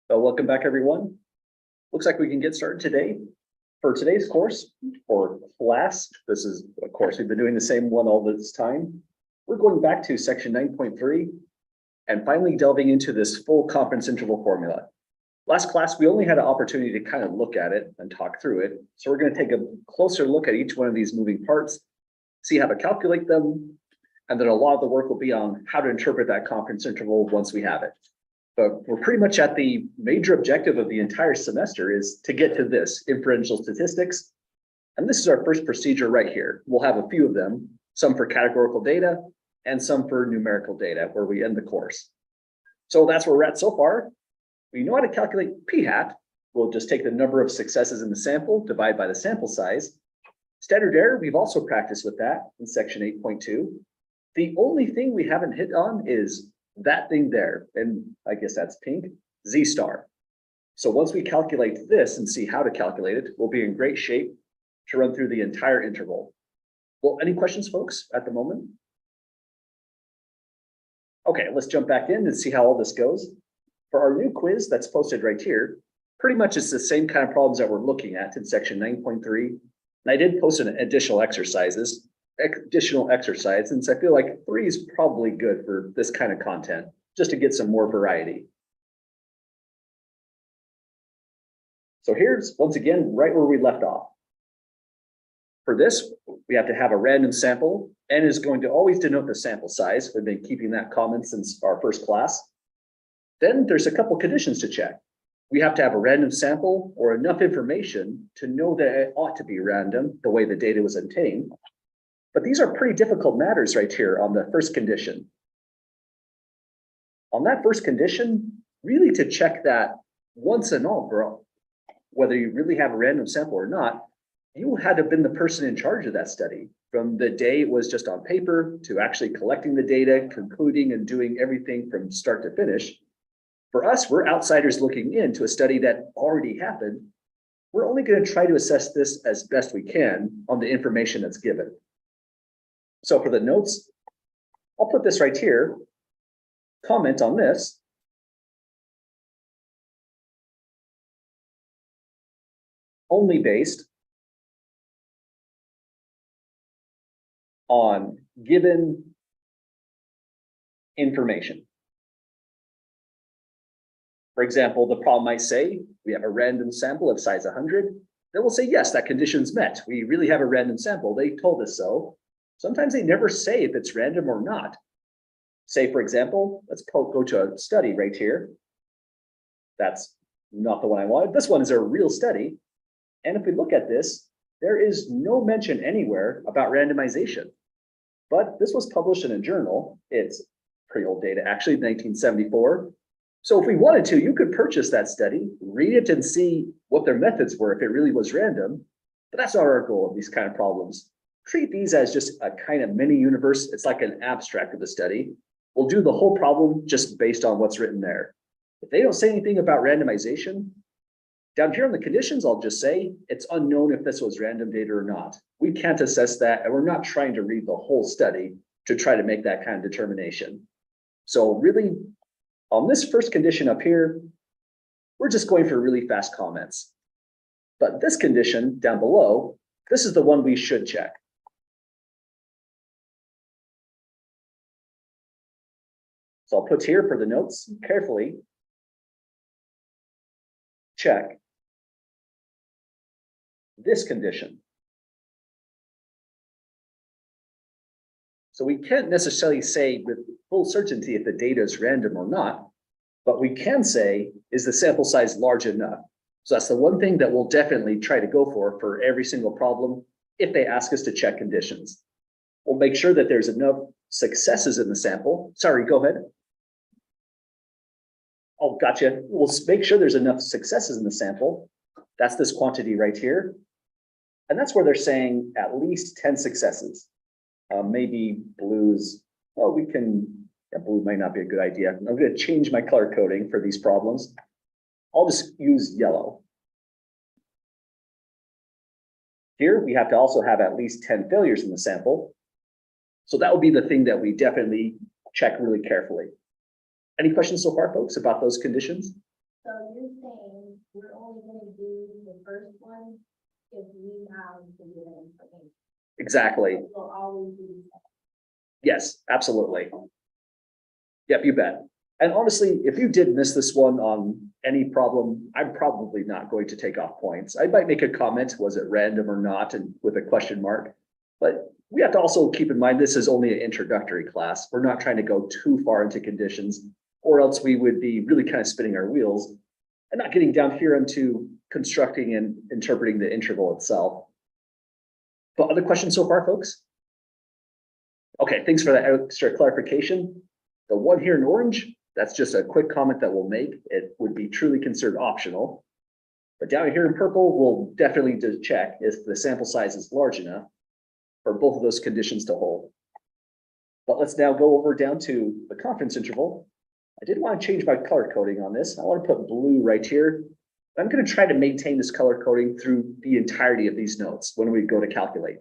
Welcome back, everyone. Looks like we can get started today. For today's course, or class, this is a course we've been doing the same one all this time. We're going back to section 9.3 and finally delving into this full confidence interval formula. Last class, we only had an opportunity to kind of look at it and talk through it. So we're going to take a closer look at each one of these moving parts, see how to calculate them, and then a lot of the work will be on how to interpret that confidence interval once we have it. But we're pretty much at the major objective of the entire semester is to get to this inferential statistics. And this is our first procedure right here. We'll have a few of them, some for categorical data and some for numerical data where we end the course. So that's where we're at so far. We know how to calculate p hat. We'll just take the number of successes in the sample, divide by the sample size. Standard error, we've also practiced with that in section 8.2. The only thing we haven't hit on is that thing there, and I guess that's pink, Z star. So once we calculate this and see how to calculate it, we'll be in great shape to run through the entire interval. Well, any questions, folks, at the moment? Okay, let's jump back in and see how all this goes. For our new quiz that's posted right here, pretty much it's the same kind of problems that we're looking at in section 9.3. And I did post an additional exercise, since I feel like 3 is probably good for this kind of content, just to get some more variety. So here's, once again, right where we left off. For this, we have to have a random sample, and is going to always denote the sample size. We've been keeping that common since our first class. Then there's a couple conditions to check. We have to have a random sample or enough information to know that it ought to be random, the way the data was obtained. But these are pretty difficult matters right here on the first condition. On that first condition, really to check that once and all for all, whether you really have a random sample or not, you had to have been the person in charge of that study from the day it was just on paper to actually collecting the data, concluding and doing everything from start to finish. For us, we're outsiders looking into a study that already happened. We're only going to try to assess this as best we can on the information that's given. So for the notes, I'll put this right here, comment on this. Only based on given information. For example, the problem might say we have a random sample of size 100. Then we'll say, yes, that condition's met. We really have a random sample. They told us so. Sometimes they never say if it's random or not. Say, for example, let's go to a study right here. That's not the one I wanted. This one is a real study. And if we look at this, there is no mention anywhere about randomization. But this was published in a journal. It's pretty old data, actually, 1974. So if we wanted to, you could purchase that study, read it and see what their methods were if it really was random. But that's not our goal of these kind of problems. Treat these as just a kind of mini universe. It's like an abstract of the study. We'll do the whole problem just based on what's written there. If they don't say anything about randomization, down here on the conditions, I'll just say it's unknown if this was random data or not. We can't assess that, and we're not trying to read the whole study to try to make that kind of determination. So really, on this first condition up here, we're just going for really fast comments. But this condition down below, this is the one we should check. So I'll put here for the notes carefully. Check this condition. So we can't necessarily say with full certainty if the data is random or not, but we can say, is the sample size large enough? So that's the one thing that we'll definitely try to go for every single problem if they ask us to check conditions. We'll make sure that there's enough successes in the sample. Sorry, go ahead. Oh, gotcha. We'll make sure there's enough successes in the sample. That's this quantity right here. And that's where they're saying at least 10 successes. Maybe blues. Oh, we can, yeah, blue might not be a good idea. I'm going to change my color coding for these problems. I'll just use yellow. Here, we have to also have at least 10 failures in the sample. So that would be the thing that we definitely check really carefully. Any questions so far, folks, about those conditions? So you're saying we're only gonna do the first one if we have the given information. Exactly. We'll always do the second. Yes, absolutely. Yep, you bet. And honestly, if you did miss this one on any problem, I'm probably not going to take off points. I might make a comment, was it random or not, and with a question mark. But we have to also keep in mind, this is only an introductory class. We're not trying to go too far into conditions, or else we would be really kind of spinning our wheels and not getting down here into constructing and interpreting the interval itself. But other questions so far, folks? Okay, thanks for that extra clarification. The one here in orange, that's just a quick comment that we'll make. It would be truly considered optional. But down here in purple, we'll definitely check if the sample size is large enough for both of those conditions to hold. But let's now go over down to the confidence interval. I did want to change my color coding on this. I want to put blue right here. I'm going to try to maintain this color coding through the entirety of these notes when we go to calculate.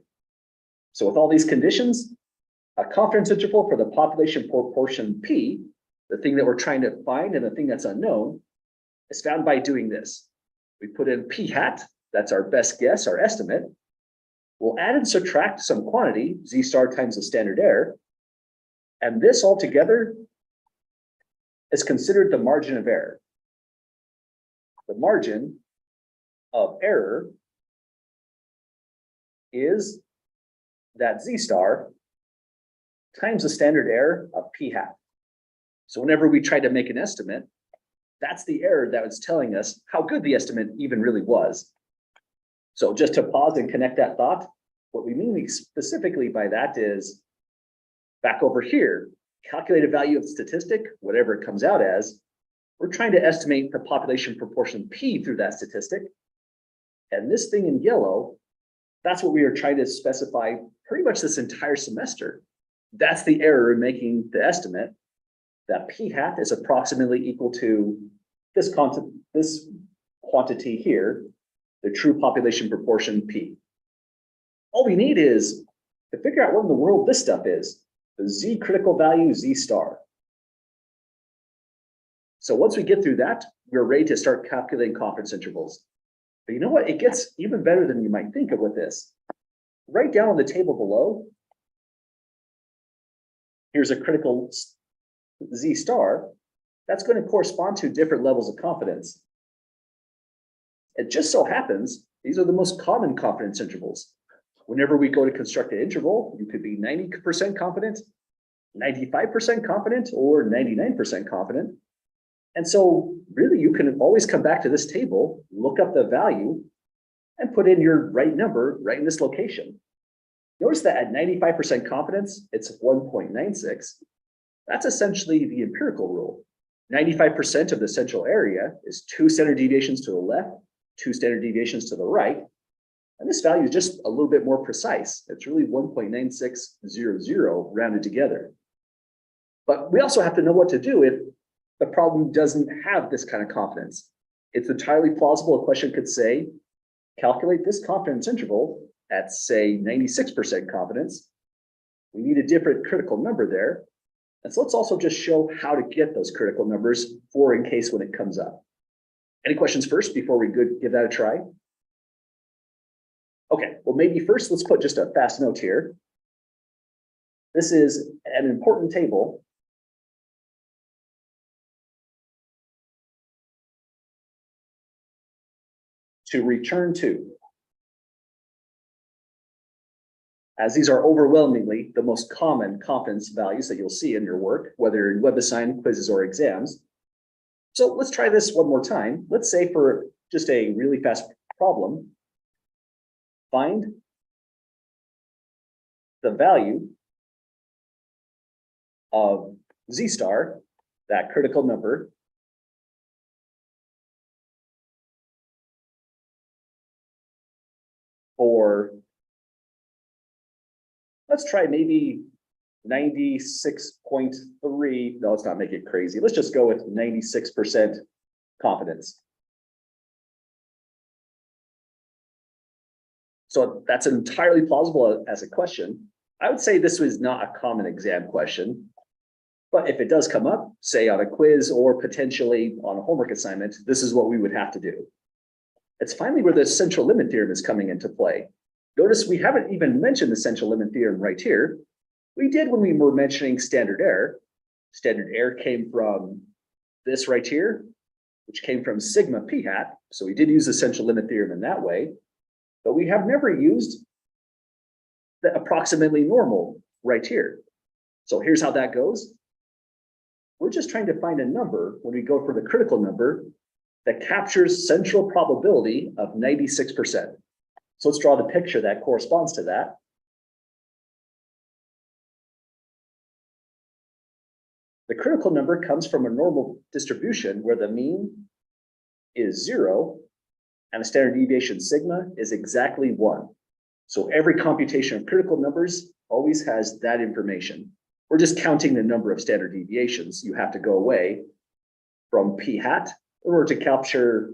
So with all these conditions, a confidence interval for the population proportion P, the thing that we're trying to find and the thing that's unknown, is found by doing this. We put in P hat, that's our best guess, our estimate. We'll add and subtract some quantity, Z star times the standard error. And this altogether is considered the margin of error. The margin of error is that Z star times the standard error of P hat. So whenever we try to make an estimate, that's the error that was telling us how good the estimate even really was. So just to pause and connect that thought, what we mean specifically by that is back over here, calculated value of statistic, whatever it comes out as, we're trying to estimate the population proportion P through that statistic. And this thing in yellow, that's what we are trying to specify pretty much this entire semester. That's the error in making the estimate that P hat is approximately equal to this quantity here, the true population proportion P. All we need is to figure out what in the world this stuff is, the Z critical value Z star. So once we get through that, we're ready to start calculating confidence intervals. But you know what? It gets even better than you might think of with this. Right down on the table below, here's a critical Z star. That's going to correspond to different levels of confidence. It just so happens, these are the most common confidence intervals. Whenever we go to construct an interval, you could be 90% confident, 95% confident, or 99% confident. And so really you can always come back to this table, look up the value, and put in your right number right in this location. Notice that at 95% confidence, it's 1.96. That's essentially the empirical rule. 95% of the central area is 2 standard deviations to the left, 2 standard deviations to the right. And this value is just a little bit more precise. It's really 1.9600 rounded together. But we also have to know what to do if the problem doesn't have this kind of confidence. It's entirely plausible a question could say, calculate this confidence interval at, say, 96% confidence. We need a different critical number there. And so let's also just show how to get those critical numbers for in case when it comes up. Any questions first before we give that a try? Okay, well, maybe first let's put just a fast note here. This is an important table. To return to, as these are overwhelmingly the most common confidence values that you'll see in your work, whether in WebAssign, quizzes, or exams. So let's try this one more time. Let's say for just a really fast problem, find the value of Z star, that critical number, for, let's try maybe 96.3. No, let's not make it crazy. Let's just go with 96% confidence. So that's entirely plausible as a question. I would say this was not a common exam question, But if it does come up, say on a quiz or potentially on a homework assignment, this is what we would have to do. It's finally where the central limit theorem is coming into play. Notice we haven't even mentioned the central limit theorem right here. We did when we were mentioning standard error. Standard error came from this right here, which came from sigma p hat. So we did use the central limit theorem in that way, but we have never used the approximately normal right here. So here's how that goes. We're just trying to find a number when we go for the critical number that captures central probability of 96%. So let's draw the picture that corresponds to that. The critical number comes from a normal distribution where the mean is 0 and the standard deviation sigma is exactly 1. So every computation of critical numbers always has that information. We're just counting the number of standard deviations. You have to go away from p hat in order to capture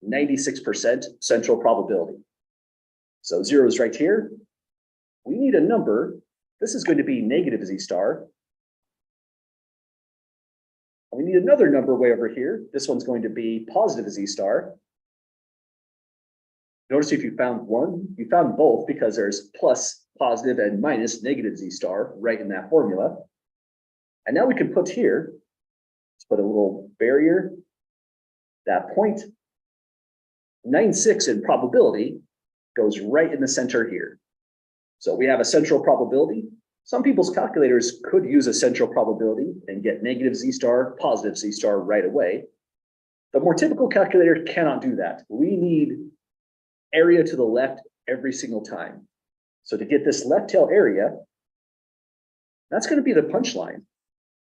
96% central probability. So 0 is right here. We need a number. This is going to be negative z star. We need another number way over here. This one's going to be positive z star. Notice if you found one, you found both because there's plus positive and minus negative z star right in that formula. And now we can put here, let's put a little barrier, that 0.96 in probability goes right in the center here. So we have a central probability. Some people's calculators could use a central probability and get negative z star, positive z star right away. The more typical calculator cannot do that. We need area to the left every single time. So to get this left tail area, that's going to be the punchline.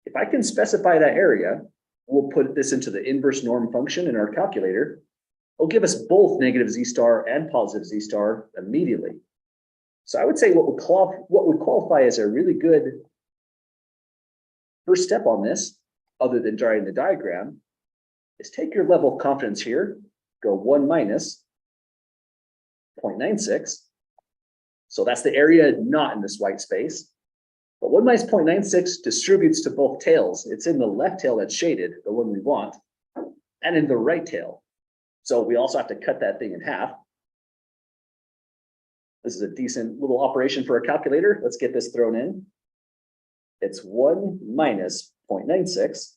If I can specify that area, we'll put this into the inverse norm function in our calculator. It'll give us both negative z star and positive z star immediately. So I would say what would qualify as a really good first step on this, other than drawing the diagram, is take your level of confidence here, go 1 minus 0.96. So that's the area not in this white space. But 1 minus 0.96 distributes to both tails. It's in the left tail that's shaded, the one we want, and in the right tail. So we also have to cut that thing in half. This is a decent little operation for a calculator. Let's get this thrown in. It's 1 minus 0.96.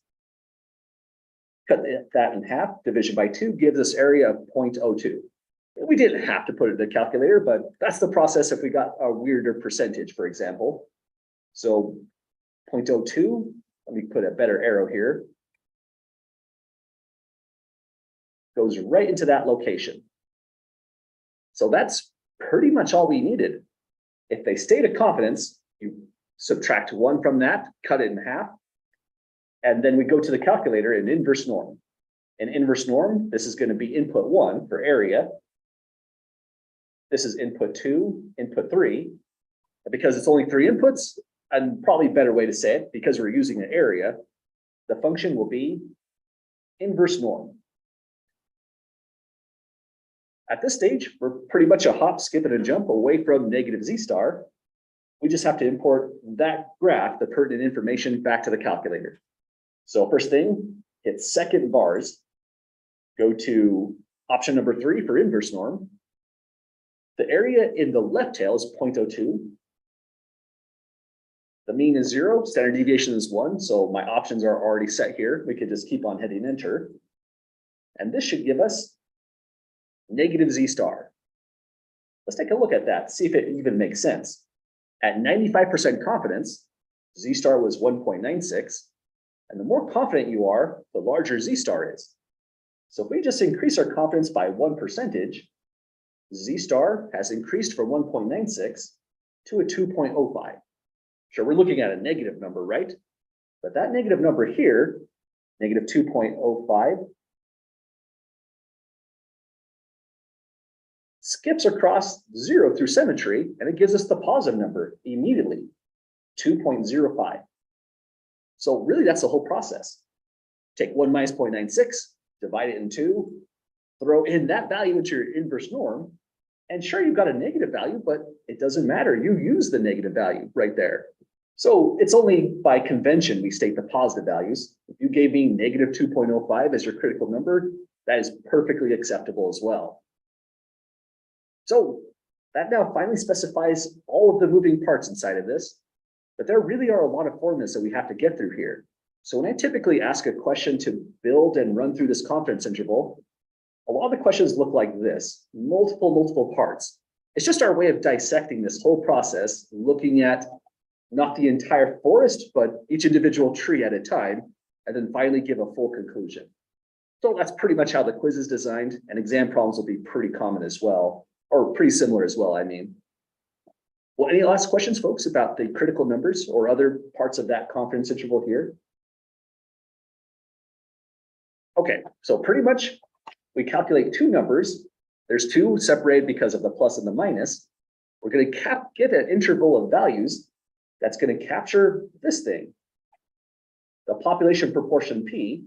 Cut that in half. Division by 2 gives us area of 0.02. We didn't have to put it in the calculator, but that's the process if we got a weirder percentage, for example. So 0.02, let me put a better arrow here, goes right into that location. So that's pretty much all we needed. If they stayed at confidence, you subtract 1 from that, cut it in half, and then we go to the calculator in inverse norm. In inverse norm, this is going to be input 1 for area. This is input 2, input 3. And because it's only 3 inputs, and probably a better way to say it, because we're using an area, the function will be inverse norm. At this stage, we're pretty much a hop, skip, and a jump away from negative z star. We just have to import that graph, the pertinent information, back to the calculator. So first thing, hit second bars, go to option number 3 for inverse norm. The area in the left tail is 0.02. The mean is 0, standard deviation is 1, so my options are already set here. We could just keep on hitting enter. And this should give us negative z star. Let's take a look at that, see if it even makes sense. At 95% confidence, z star was 1.96, and the more confident you are, the larger z star is. So if we just increase our confidence by 1%, z star has increased from 1.96 to a 2.05. Sure, we're looking at a negative number, right? But that negative number here, negative 2.05, skips across 0 through symmetry, and it gives us the positive number immediately, 2.05. So really, that's the whole process. Take 1 minus 0.96, divide it in 2, throw in that value into your inverse norm, and sure, you've got a negative value, but it doesn't matter. You use the negative value right there. So it's only by convention we state the positive values. If you gave me negative 2.05 as your critical number, that is perfectly acceptable as well. So that now finally specifies all of the moving parts inside of this, but there really are a lot of formulas that we have to get through here. So when I typically ask a question to build and run through this confidence interval, a lot of the questions look like this, multiple parts. It's just our way of dissecting this whole process, looking at not the entire forest, but each individual tree at a time, and then finally give a full conclusion. So that's pretty much how the quiz is designed, and exam problems will be pretty common as well, or pretty similar as well, I mean. Well, any last questions, folks, about the critical numbers or other parts of that confidence interval here? Okay, so pretty much we calculate two numbers. There's two separated because of the plus and the minus. We're going to get an interval of values that's going to capture this thing, the population proportion P,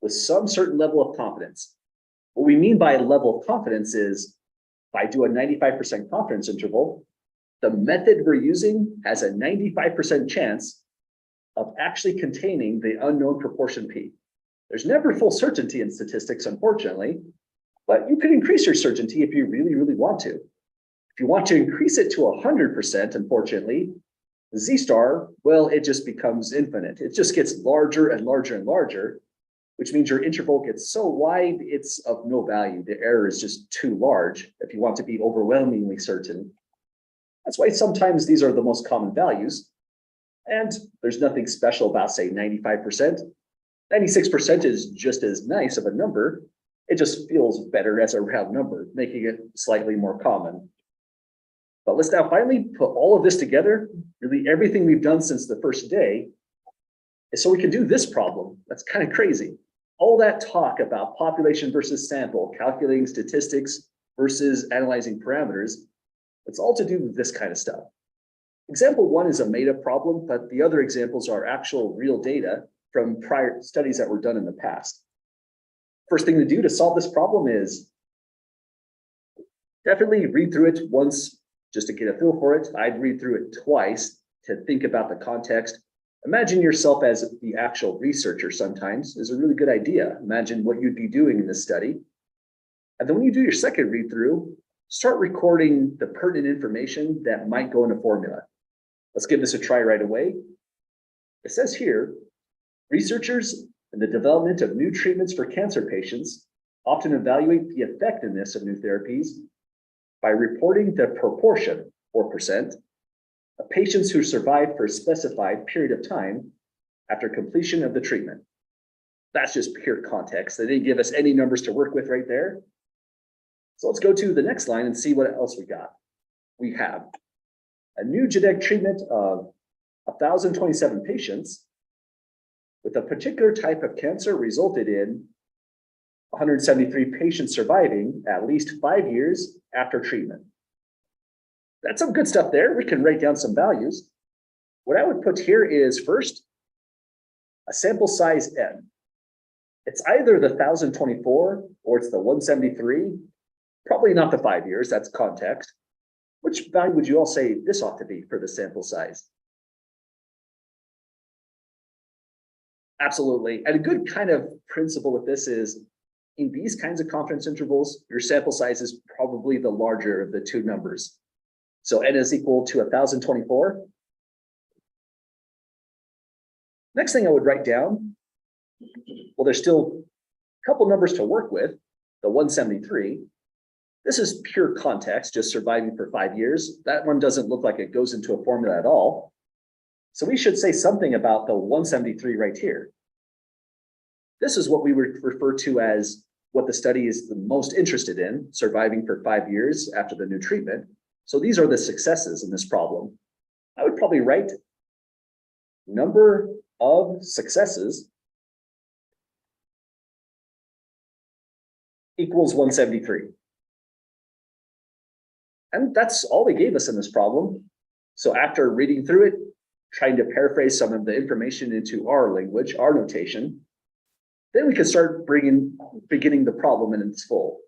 with some certain level of confidence. What we mean by a level of confidence is, if I do a 95% confidence interval, the method we're using has a 95% chance of actually containing the unknown proportion P. There's never full certainty in statistics, unfortunately, but you can increase your certainty if you really want to. If you want to increase it to 100%, unfortunately, the Z star, well, it just becomes infinite. It just gets larger and larger and larger, which means your interval gets so wide, it's of no value. The error is just too large if you want to be overwhelmingly certain. That's why sometimes these are the most common values. And there's nothing special about, say, 95%. 96% is just as nice of a number. It just feels better as a round number, making it slightly more common. But let's now finally put all of this together. Really everything we've done since the first day is so we can do this problem. That's kind of crazy. All that talk about population versus sample, calculating statistics versus analyzing parameters, it's all to do with this kind of stuff. Example one is a made-up problem, but the other examples are actual real data from prior studies that were done in the past. First thing to do to solve this problem is definitely read through it once just to get a feel for it. I'd read through it twice to think about the context. Imagine yourself as the actual researcher sometimes is a really good idea. Imagine what you'd be doing in this study. And then when you do your second read through, start recording the pertinent information that might go in a formula. Let's give this a try right away. It says here, researchers in the development of new treatments for cancer patients often evaluate the effectiveness of new therapies by reporting the proportion, 4%, of patients who survived for a specified period of time after completion of the treatment. That's just pure context. They didn't give us any numbers to work with right there. So let's go to the next line and see what else we got. We have a new genetic treatment of 1,027 patients with a particular type of cancer resulted in 173 patients surviving at least 5 years after treatment. That's some good stuff there. We can write down some values. What I would put here is first, a sample size N. It's either the 1,024 or it's the 173. Probably not the 5 years, that's context. Which value would you all say this ought to be for the sample size? Absolutely. And a good kind of principle with this is in these kinds of confidence intervals, your sample size is probably the larger of the two numbers. So N is equal to 1,024. Next thing I would write down, well, there's still a couple numbers to work with, the 173. This is pure context, just surviving for 5 years. That one doesn't look like it goes into a formula at all. So we should say something about the 173 right here. This is what we would refer to as what the study is the most interested in, surviving for 5 years after the new treatment. So these are the successes in this problem. I would probably write number of successes equals 173. And that's all they gave us in this problem. So after reading through it, trying to paraphrase some of the information into our language, our notation, then we can start beginning the problem in its full.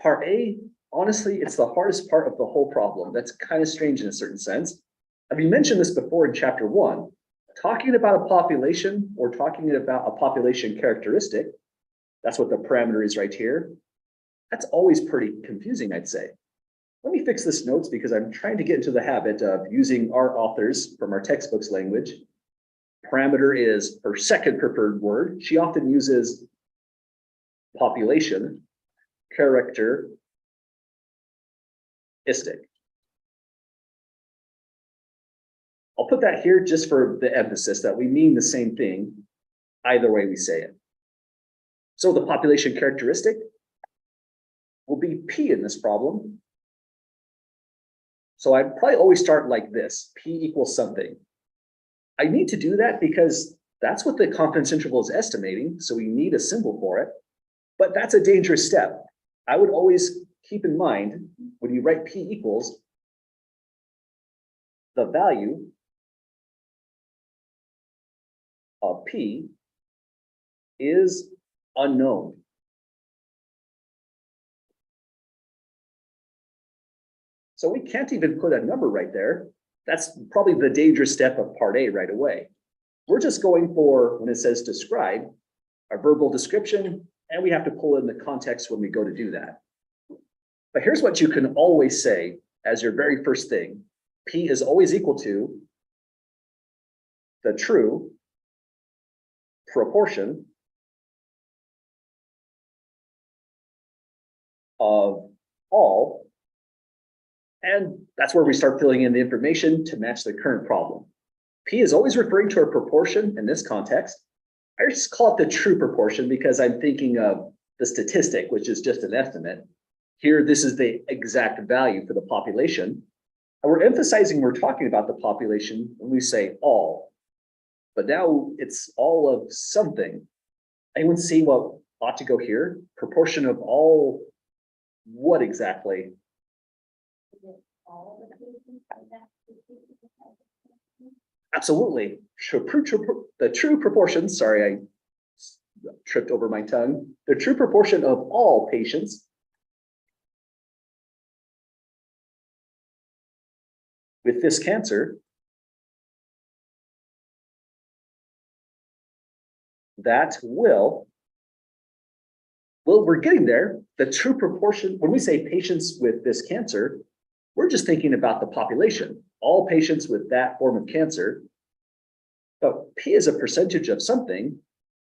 Part A, honestly, it's the hardest part of the whole problem. That's kind of strange in a certain sense. Have you mentioned this before in chapter 1? Talking about a population or talking about a population characteristic, that's what the parameter is right here. That's always pretty confusing, I'd say. Let me fix this notes because I'm trying to get into the habit of using our authors from our textbooks language. Parameter is her second preferred word. She often uses population, characteristic. I'll put that here just for the emphasis that we mean the same thing, either way we say it. So the population characteristic will be P in this problem. So I'd probably always start like this, P equals something. I need to do that because that's what the confidence interval is estimating, so we need a symbol for it. But that's a dangerous step. I would always keep in mind when you write P equals, the value of P is unknown. So we can't even put a number right there. That's probably the dangerous step of part A right away. We're just going for, when it says describe, a verbal description, and we have to pull in the context when we go to do that. But here's what you can always say as your very first thing. P is always equal to the true proportion of all, and that's where we start filling in the information to match the current problem. P is always referring to a proportion in this context. I just call it the true proportion because I'm thinking of the statistic, which is just an estimate. Here, this is the exact value for the population. And we're emphasizing we're talking about the population when we say all. But now it's all of something. Anyone see what ought to go here? Proportion of all what exactly? Absolutely. The true proportion, sorry, I tripped over my tongue. The true proportion of all patients with this cancer that will, well, we're getting there. The true proportion, when we say patients with this cancer, we're just thinking about the population, all patients with that form of cancer. But P is a percentage of something.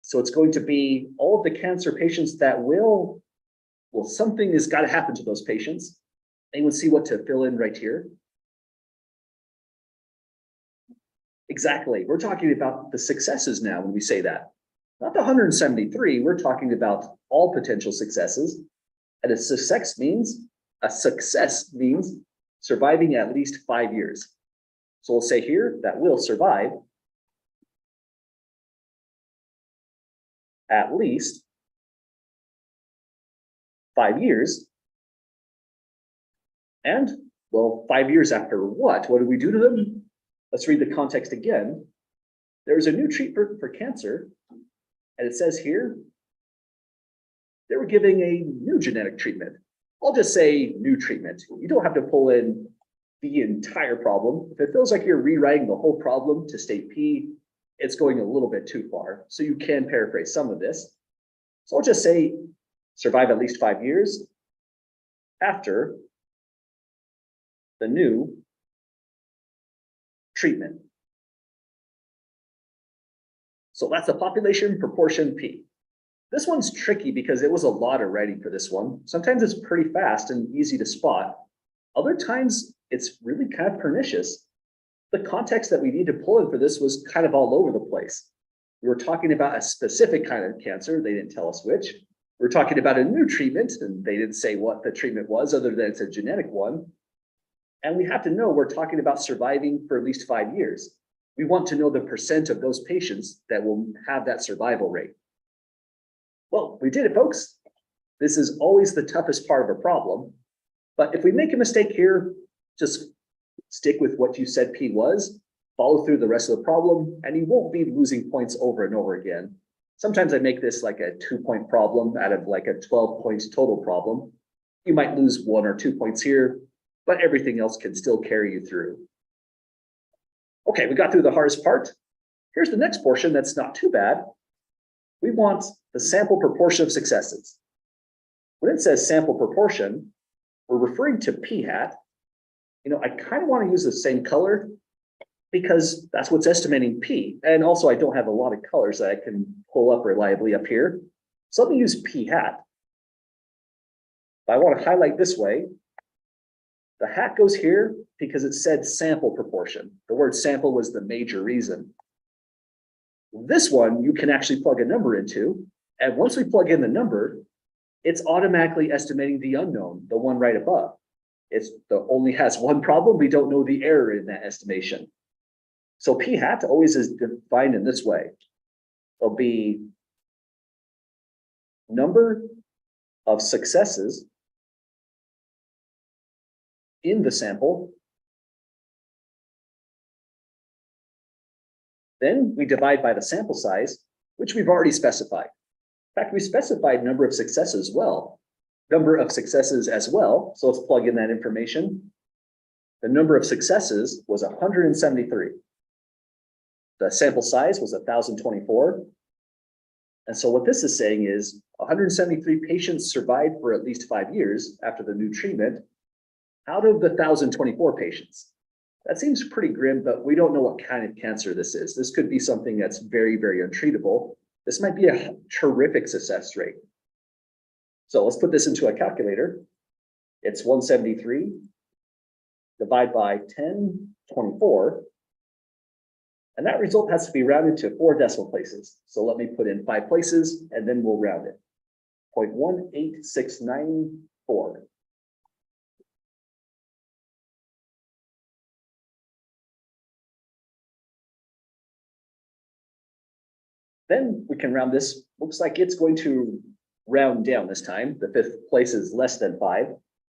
So it's going to be all of the cancer patients that will something has got to happen to those patients. Anyone see what to fill in right here? Exactly. We're talking about the successes now when we say that. Not the 173, we're talking about all potential successes. And a success means surviving at least 5 years. So we'll say here that will survive at least 5 years. And well, 5 years after what? What do we do to them? Let's read the context again. There's a new treatment for cancer. And it says here, they were giving a new genetic treatment. I'll just say new treatment. You don't have to pull in the entire problem. If it feels like you're rewriting the whole problem to state P, it's going a little bit too far. So you can paraphrase some of this. So I'll just say survive at least 5 years after the new treatment. So that's the population proportion P. This one's tricky because it was a lot of writing for this one. Sometimes it's pretty fast and easy to spot. Other times it's really kind of pernicious. The context that we need to pull in for this was kind of all over the place. We were talking about a specific kind of cancer. They didn't tell us which. We're talking about a new treatment, and they didn't say what the treatment was other than it's a genetic one. And we have to know we're talking about surviving for at least 5 years. We want to know the percent of those patients that will have that survival rate. Well, we did it, folks. This is always the toughest part of a problem. But if we make a mistake here, just stick with what you said P was, follow through the rest of the problem, and you won't be losing points over and over again. Sometimes I make this like a 2-point problem out of like a 12 points total problem. You might lose 1 or 2 points here, but everything else can still carry you through. Okay, we got through the hardest part. Here's the next portion that's not too bad. We want the sample proportion of successes. When it says sample proportion, we're referring to p hat. I kind of want to use the same color because that's what's estimating p. And also I don't have a lot of colors that I can pull up reliably up here. So let me use p hat. But I want to highlight this way. The hat goes here because it said sample proportion. The word sample was the major reason. This one you can actually plug a number into. And once we plug in the number, it's automatically estimating the unknown, the one right above. It's only has one problem. We don't know the error in that estimation. So p hat always is defined in this way. It'll be number of successes in the sample. Then we divide by the sample size, which we've already specified. In fact, we specified number of successes as well. So let's plug in that information. The number of successes was 173. The sample size was 1,024. And so what this is saying is 173 patients survived for at least 5 years after the new treatment out of the 1,024 patients. That seems pretty grim, but we don't know what kind of cancer this is. This could be something that's very, very untreatable. This might be a terrific success rate. So let's put this into a calculator. It's 173 divide by 1024. And that result has to be rounded to 4 decimal places. So let me put in 5 places and then we'll round it. 0.18694. Then we can round this. Looks like it's going to round down this time. The 5th place is less than 5.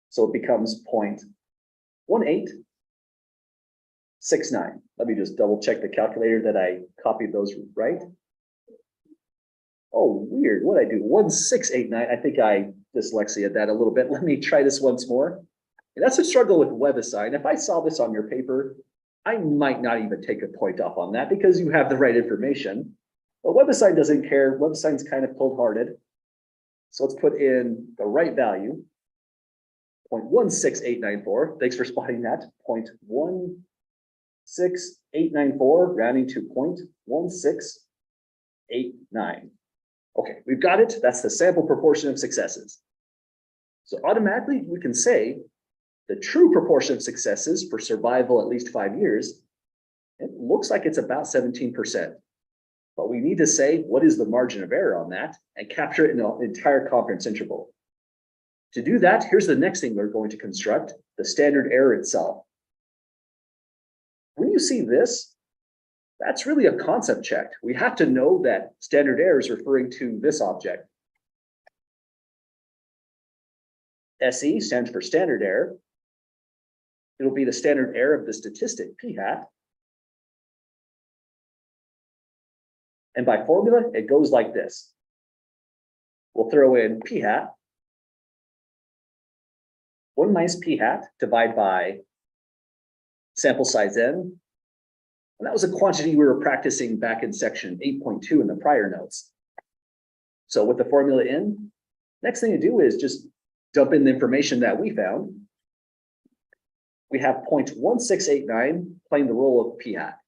So it becomes 0.1869. Let me just double check the calculator that I copied those right. Oh, weird. What I do? 1689. I think I dyslexia that a little bit. Let me try this once more. And that's a struggle with WebAssign. If I saw this on your paper, I might not even take a point off on that because you have the right information. But WebAssign doesn't care. WebAssign's kind of cold-hearted. So let's put in the right value, 0.16894. Thanks for spotting that. 0.16894, rounding to 0.1689. Okay, we've got it. That's the sample proportion of successes. So automatically we can say the true proportion of successes for survival at least 5 years, it looks like it's about 17%. But we need to say what is the margin of error on that and capture it in an entire confidence interval. To do that, here's the next thing we're going to construct, the standard error itself. When you see this, that's really a concept check. We have to know that standard error is referring to this object. SE stands for standard error. It'll be the standard error of the statistic p hat. And by formula, it goes like this. We'll throw in p hat. 1 minus p hat divided by sample size n. And that was a quantity we were practicing back in section 8.2 in the prior notes. So with the formula in, next thing to do is just dump in the information that we found. We have 0.1689 playing the role of p hat.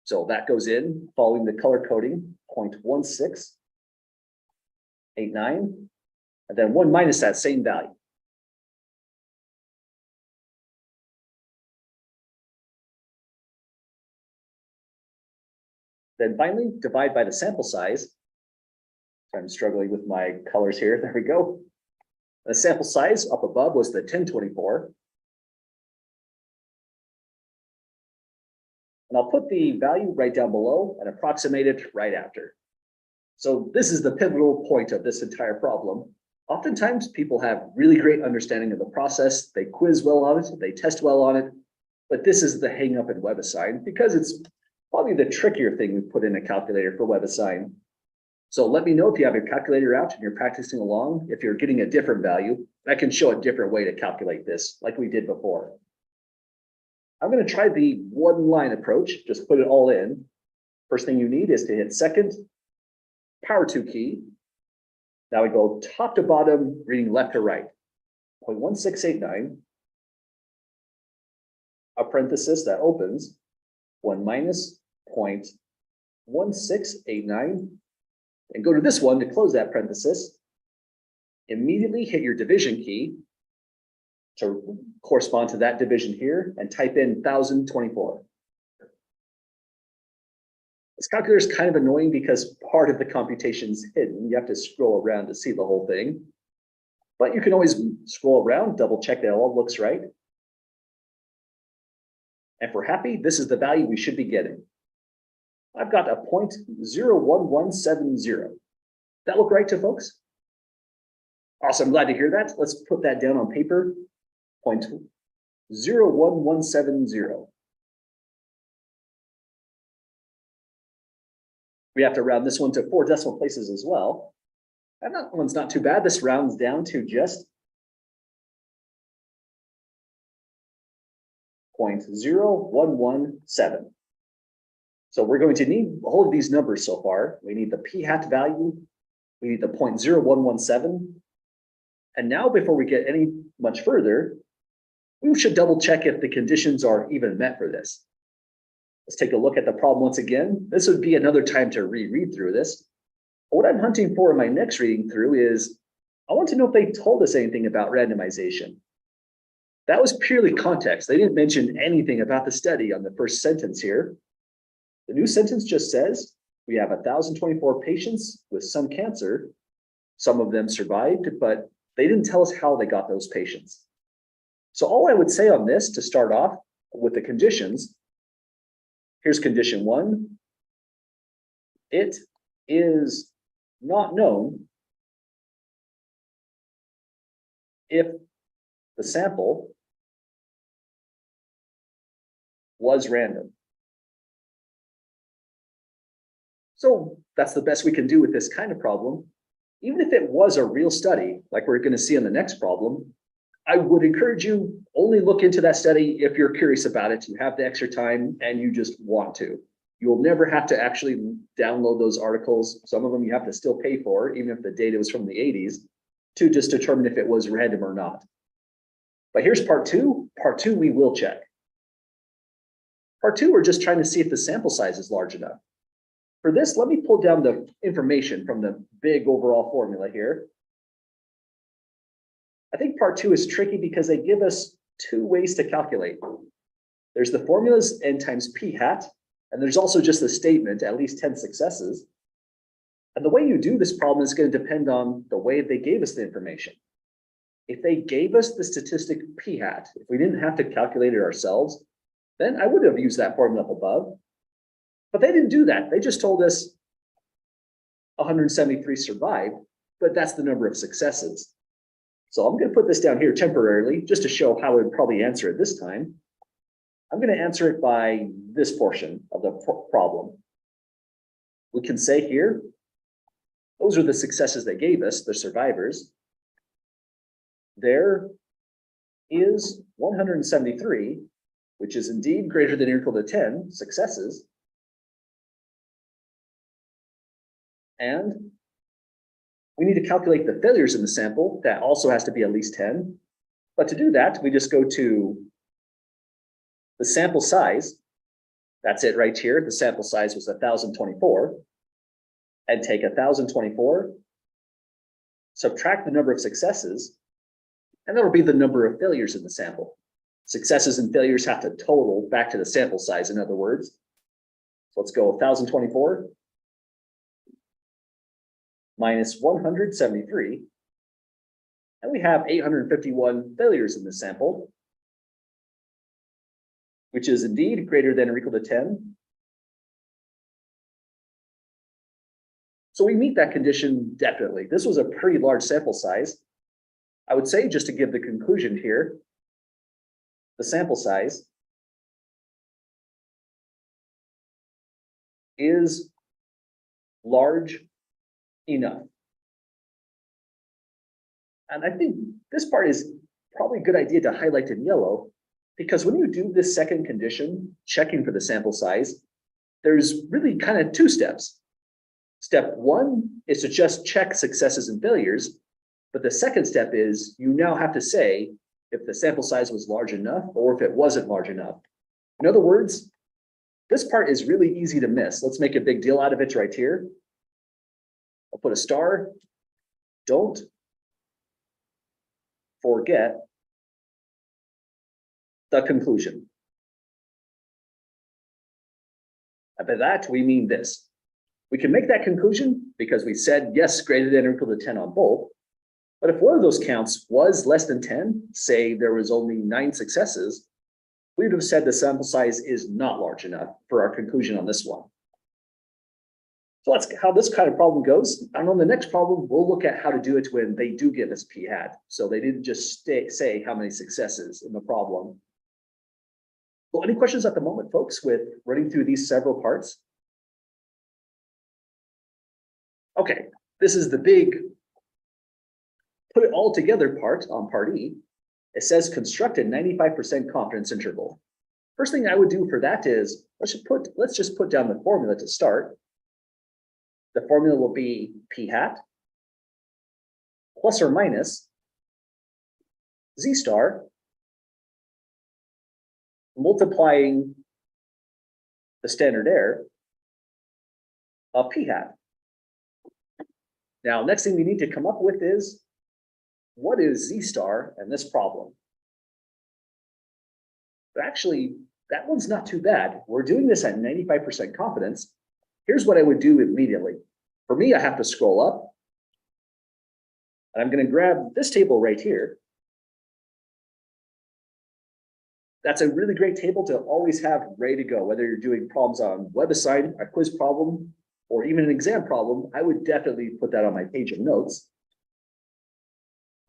So that goes in following the color coding, 0.1689, and then 1 minus that same value. Then finally, divide by the sample size. I'm struggling with my colors here. There we go. The sample size up above was the 1024. And I'll put the value right down below and approximate it right after. So this is the pivotal point of this entire problem. Oftentimes people have really great understanding of the process. They quiz well on it, they test well on it, but this is the hang up in WebAssign because it's probably the trickier thing we put in a calculator for WebAssign. So let me know if you have your calculator out and you're practicing along, if you're getting a different value. I can show a different way to calculate this like we did before. I'm going to try the one line approach, just put it all in. First thing you need is to hit second, power 2 key. Now we go top to bottom, reading left to right. 0.1689, a parenthesis that opens, 1 minus 0.1689, and go to this one to close that parenthesis. Immediately hit your division key to correspond to that division here and type in 1024. This calculator is kind of annoying because part of the computation is hidden. You have to scroll around to see the whole thing. But you can always scroll around, double check that it all looks right. And if we're happy, this is the value we should be getting. I've got a 0.01170. That look right to folks? Awesome, glad to hear that. Let's put that down on paper. 0.01170. We have to round this one to 4 decimal places as well. And that one's not too bad. This rounds down to just 0.0117. So we're going to need all of these numbers so far. We need the p-hat value. We need the 0.0117. And now before we get any much further, we should double check if the conditions are even met for this. Let's take a look at the problem once again. This would be another time to reread through this. What I'm hunting for in my next reading through is, I want to know if they told us anything about randomization. That was purely context. They didn't mention anything about the study on the first sentence here. The new sentence just says, we have 1,024 patients with some cancer. Some of them survived, but they didn't tell us how they got those patients. So all I would say on this to start off with the conditions, here's condition 1. It is not known if the sample was random. So that's the best we can do with this kind of problem. Even if it was a real study, like we're going to see in the next problem, I would encourage you only look into that study if you're curious about it, you have the extra time and you just want to. You'll never have to actually download those articles. Some of them you have to still pay for, even if the data was from the 80s, to just determine if it was random or not. But here's part 2. Part 2, we will check. Part 2, we're just trying to see if the sample size is large enough. For this, let me pull down the information from the big overall formula here. I think part 2 is tricky because they give us 2 ways to calculate. There's the formulas n times p-hat, and there's also just the statement, at least 10 successes. And the way you do this problem is going to depend on the way they gave us the information. If they gave us the statistic p-hat, if we didn't have to calculate it ourselves, then I would have used that formula up above. But they didn't do that. They just told us 173 survived, but that's the number of successes. So I'm going to put this down here temporarily, just to show how I would probably answer it this time. I'm going to answer it by this portion of the problem. We can say here, those are the successes they gave us, the survivors. There is 173, which is indeed greater than or equal to 10 successes. And we need to calculate the failures in the sample. That also has to be at least 10. But to do that, we just go to the sample size. That's it right here. The sample size was 1,024. And take 1,024, subtract the number of successes, and that'll be the number of failures in the sample. Successes and failures have to total back to the sample size, in other words. So let's go 1,024 minus 173, and we have 851 failures in the sample, which is indeed greater than or equal to 10. So we meet that condition definitely. This was a pretty large sample size. I would say, just to give the conclusion here, the sample size is large enough. And I think this part is probably a good idea to highlight in yellow, Because when you do this second condition, checking for the sample size, there's really kind of two steps. Step one is to just check successes and failures. But the second step is you now have to say if the sample size was large enough or if it wasn't large enough. In other words, this part is really easy to miss. Let's make a big deal out of it right here. I'll put a star. Don't forget the conclusion. And by that, we mean this. We can make that conclusion because we said yes, greater than or equal to 10 on both. But if one of those counts was less than 10, say there was only 9 successes, we would have said the sample size is not large enough for our conclusion on this one. So that's how this kind of problem goes. And on the next problem, we'll look at how to do it when they do give us p hat. So they didn't just say how many successes in the problem. Well, any questions at the moment, folks, with running through these several parts? Okay, this is the big put it all together part on part E. It says construct a 95% confidence interval. First thing I would do for that is let's just put down the formula to start. The formula will be p hat plus or minus z star multiplying the standard error of p hat. Now, next thing we need to come up with is what is z star in this problem? But actually, that one's not too bad. We're doing this at 95% confidence. Here's what I would do immediately. For me, I have to scroll up. And I'm going to grab this table right here. That's a really great table to always have ready to go, whether you're doing problems on WebAssign, a quiz problem, or even an exam problem. I would definitely put that on my page of notes.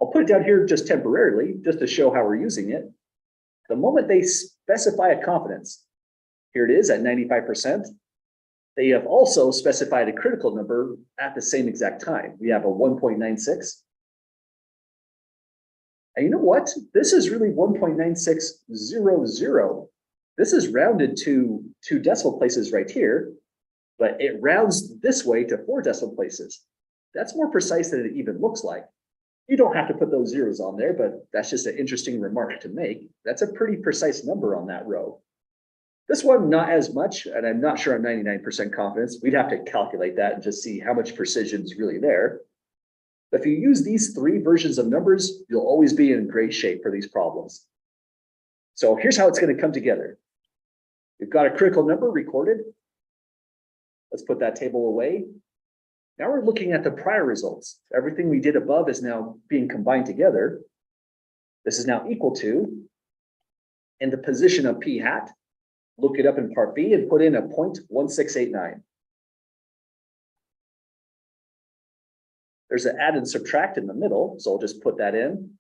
I'll put it down here just temporarily, just to show how we're using it. The moment they specify a confidence, here it is at 95%, they have also specified a critical number at the same exact time. We have a 1.96. And you know what? This is really 1.9600. This is rounded to 2 decimal places right here, but it rounds this way to 4 decimal places. That's more precise than it even looks like. You don't have to put those zeros on there, but that's just an interesting remark to make. That's a pretty precise number on that row. This one, not as much, and I'm not sure I'm 99% confidence. We'd have to calculate that and just see how much precision is really there. But if you use these 3 versions of numbers, you'll always be in great shape for these problems. So here's how it's going to come together. We've got a critical number recorded. Let's put that table away. Now we're looking at the prior results. Everything we did above is now being combined together. This is now equal to, in the position of p hat, look it up in part B and put in a 0.1689. There's an add and subtract in the middle, so I'll just put that in.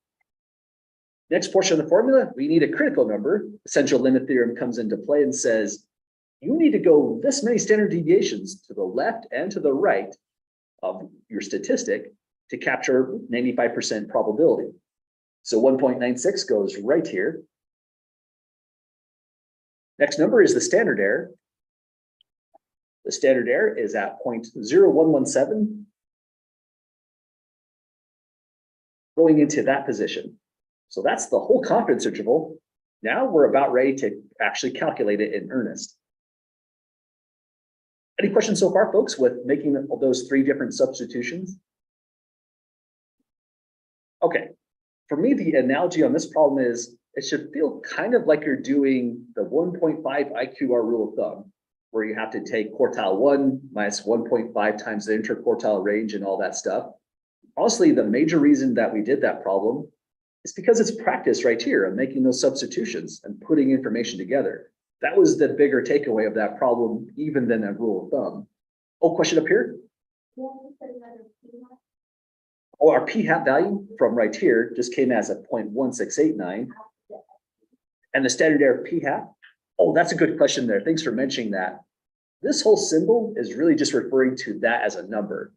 Next portion of the formula, we need a critical number. Essential limit theorem comes into play and says, you need to go this many standard deviations to the left and to the right of your statistic to capture 95% probability. So 1.96 goes right here. Next number is the standard error. The standard error is at 0.0117, going into that position. So that's the whole confidence interval. Now we're about ready to actually calculate it in earnest. Any questions so far, folks, with making those 3 different substitutions? Okay, for me, the analogy on this problem is it should feel kind of like you're doing the 1.5 IQR rule of thumb, where you have to take quartile 1 minus 1.5 times the interquartile range and all that stuff. Honestly, the major reason that we did that problem is because it's practice right here of making those substitutions and putting information together. That was the bigger takeaway of that problem, even than a rule of thumb. Oh, question up here? Oh, our p hat value from right here just came as a 0.1689. And the standard error p hat? Oh, that's a good question there. Thanks for mentioning that. This whole symbol is really just referring to that as a number.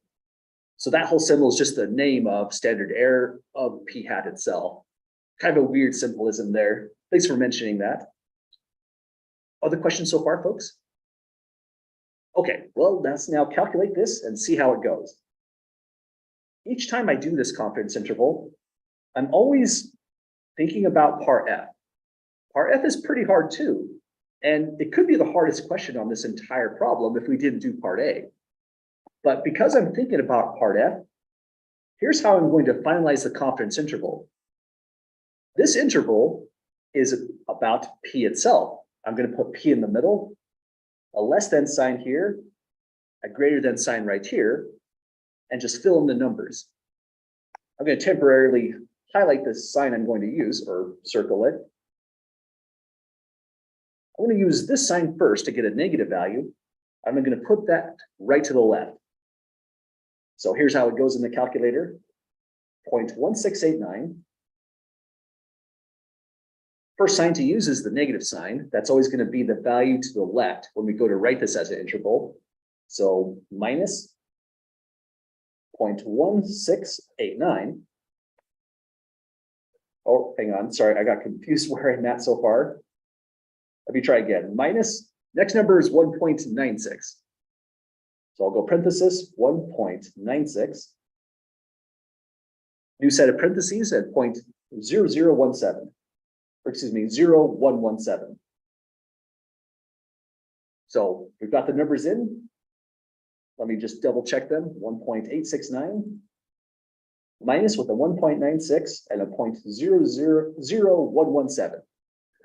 So that whole symbol is just the name of standard error of p hat itself. Kind of a weird symbolism there. Thanks for mentioning that. Other questions so far, folks? Okay, well, let's now calculate this and see how it goes. Each time I do this confidence interval, I'm always thinking about part F. Part F is pretty hard too, and it could be the hardest question on this entire problem if we didn't do part A. But because I'm thinking about part F, here's how I'm going to finalize the confidence interval. This interval is about P itself. I'm going to put P in the middle, a less than sign here, a greater than sign right here, and just fill in the numbers. I'm going to temporarily highlight this sign I'm going to use or circle it. I'm going to use this sign first to get a negative value. I'm going to put that right to the left. So here's how it goes in the calculator. 0.1689. First sign to use is the negative sign. That's always going to be the value to the left when we go to write this as an interval. So minus 0.1689. Oh, hang on. Sorry, I got confused where I'm at so far. Let me try again. Minus, next number is 1.96. So I'll go parenthesis 1.96. New set of parentheses at 0.0017. Or excuse me, 0117. So we've got the numbers in. Let me just double check them. 1.869 minus with a 1.96 and a 0.000117.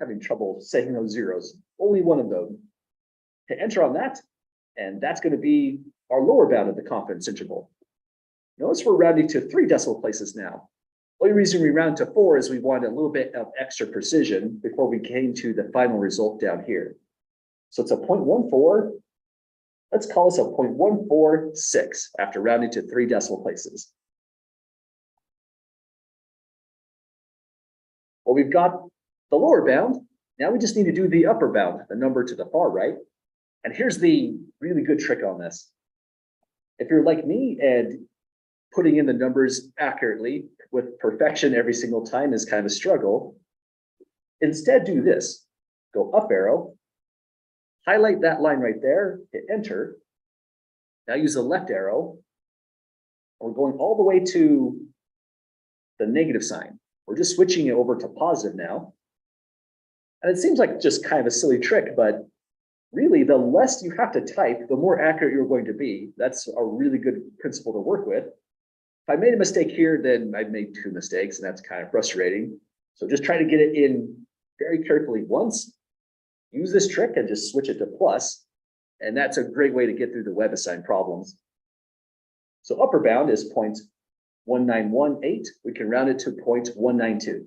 Having trouble saying those zeros. Only one of them. Hit enter on that, and that's going to be our lower bound of the confidence interval. Notice we're rounding to 3 decimal places now. Only reason we round to 4 is we wanted a little bit of extra precision before we came to the final result down here. So it's a 0.14. Let's call this a 0.146 after rounding to 3 decimal places. Well, we've got the lower bound. Now we just need to do the upper bound, the number to the far right. And here's the really good trick on this. If you're like me and putting in the numbers accurately with perfection every single time is kind of a struggle, instead do this. Go up arrow, highlight that line right there, hit enter. Now use the left arrow. We're going all the way to the negative sign. We're just switching it over to positive now. And it seems like just kind of a silly trick, but really the less you have to type, the more accurate you're going to be. That's a really good principle to work with. If I made a mistake here, then I made 2 mistakes, and that's kind of frustrating. So just try to get it in very carefully once. Use this trick and just switch it to plus. And that's a great way to get through the web assigned problems. So upper bound is 0.1918. We can round it to 0.192.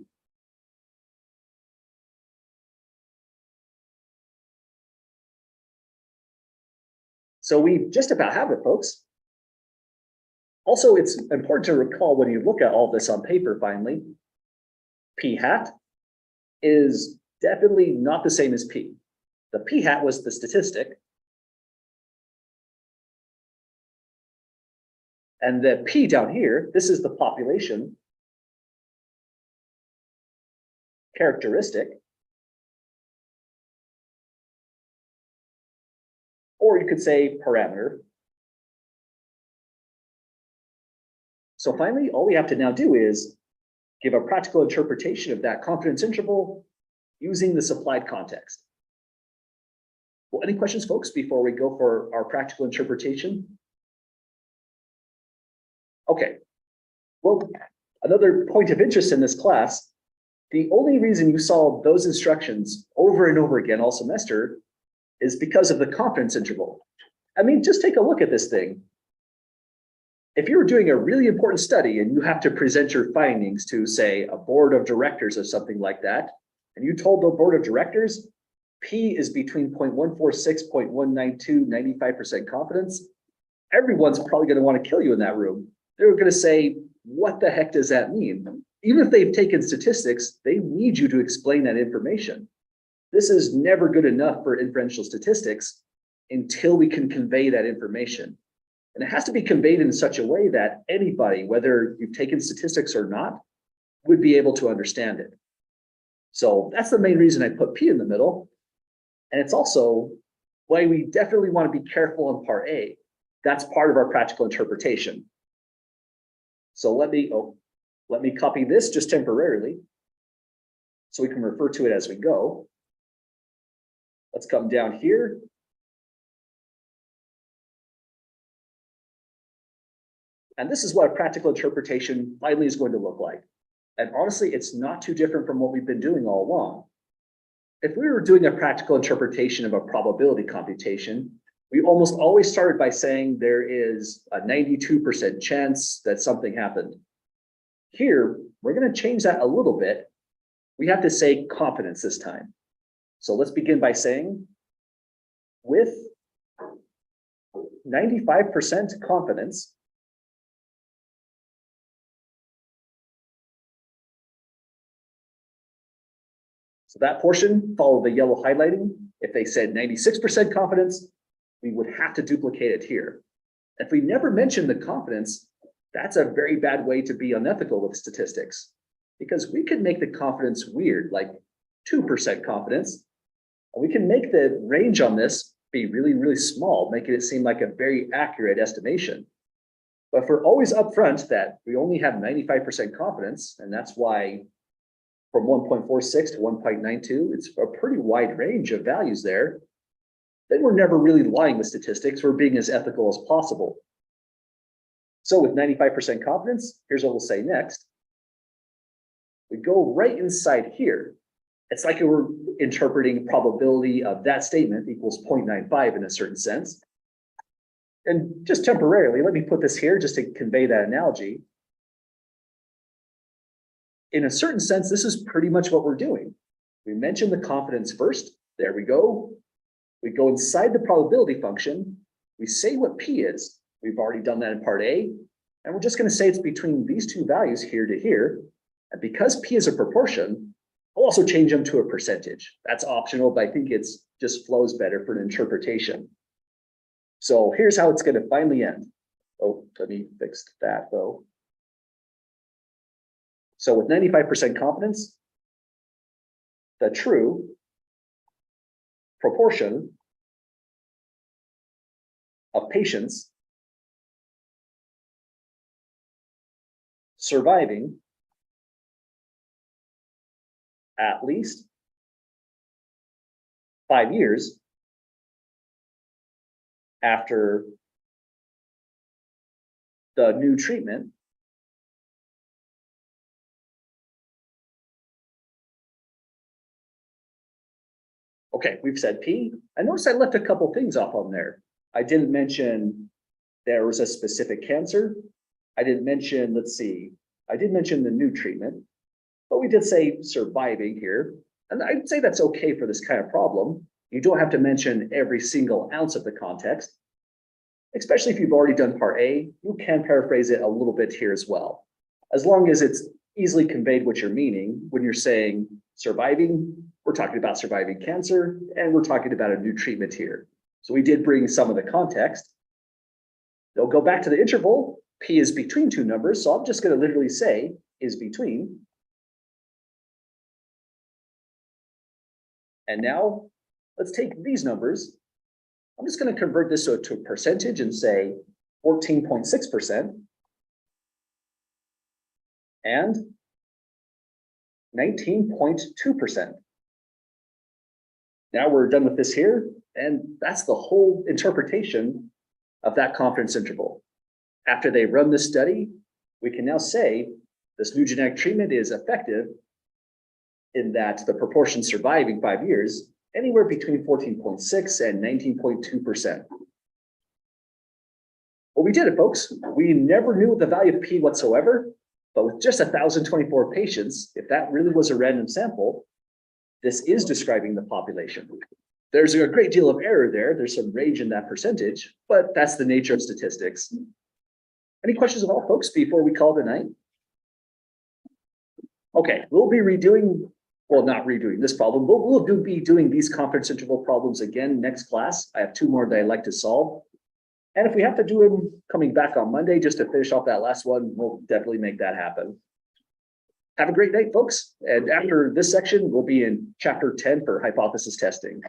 So we just about have it, folks. Also, it's important to recall when you look at all this on paper finally, P hat is definitely not the same as P. The P hat was the statistic. And the P down here, this is the population characteristic. Or you could say parameter. So finally, all we have to now do is give a practical interpretation of that confidence interval using the supplied context. Well, any questions, folks, before we go for our practical interpretation? Okay. Well, another point of interest in this class, the only reason you saw those instructions over and over again all semester is because of the confidence interval. I mean, just take a look at this thing. If you were doing a really important study and you have to present your findings to, say, a board of directors or something like that, and you told the board of directors, P is between 0.146, 0.192, 95% confidence, everyone's probably going to want to kill you in that room. They're going to say, what the heck does that mean? Even if they've taken statistics, they need you to explain that information. This is never good enough for inferential statistics until we can convey that information. And it has to be conveyed in such a way that anybody, whether you've taken statistics or not, would be able to understand it. So that's the main reason I put P in the middle. And it's also why we definitely want to be careful in part A. That's part of our practical interpretation. So let me copy this just temporarily so we can refer to it as we go. Let's come down here. And this is what a practical interpretation finally is going to look like. And honestly, it's not too different from what we've been doing all along. If we were doing a practical interpretation of a probability computation, we almost always started by saying there is a 92% chance that something happened. Here, we're going to change that a little bit. We have to say confidence this time. So let's begin by saying, with 95% confidence, so that portion followed the yellow highlighting. If they said 96% confidence, we would have to duplicate it here. If we never mention the confidence, that's a very bad way to be unethical with statistics, because we could make the confidence weird, like 2% confidence. And we can make the range on this be really, really small, making it seem like a very accurate estimation. But if we're always upfront that we only have 95% confidence, and that's why from 1.46 to 1.92, it's a pretty wide range of values there, then we're never really lying with statistics. We're being as ethical as possible. So with 95% confidence, here's what we'll say next. We go right inside here. It's like we're interpreting probability of that statement equals 0.95 in a certain sense. And just temporarily, let me put this here just to convey that analogy. In a certain sense, this is pretty much what we're doing. We mention the confidence first. There we go. We go inside the probability function. We say what P is. We've already done that in part A. And we're just going to say it's between these two values here to here. And because P is a proportion, I'll also change them to a percentage. That's optional, but I think it's just flows better for an interpretation. So here's how it's going to finally end. Oh, let me fix that though. So with 95% confidence, the true proportion of patients surviving at least 5 years after the new treatment okay, we've said P. I noticed I left a couple things off on there. I didn't mention there was a specific cancer. I didn't mention, let's see, I did mention the new treatment, but we did say surviving here. And I'd say that's okay for this kind of problem. You don't have to mention every single ounce of the context, especially if you've already done part A. You can paraphrase it a little bit here as well, as long as it's easily conveyed what you're meaning. When you're saying surviving, we're talking about surviving cancer, and we're talking about a new treatment here. So we did bring some of the context. They'll go back to the interval. P is between two numbers, so I'm just going to literally say is between. And now let's take these numbers. I'm just going to convert this to a percentage and say 14.6% and 19.2%. Now we're done with this here, and that's the whole interpretation of that confidence interval. After they run this study, we can now say this new genetic treatment is effective in that the proportion surviving 5 years, anywhere between 14.6 and 19.2%. Well, we did it, folks. We never knew the value of P whatsoever, but with just 1,024 patients, if that really was a random sample, this is describing the population. There's a great deal of error there. There's some range in that percentage, but that's the nature of statistics. Any questions at all, folks, before we call it a night? Okay, we'll be redoing, well, not redoing this problem, but we'll be doing these confidence interval problems again next class. I have 2 more that I'd like to solve. And if we have to do them coming back on Monday just to finish off that last one, we'll definitely make that happen. Have a great night, folks. And after this section, we'll be in chapter 10 for hypothesis testing.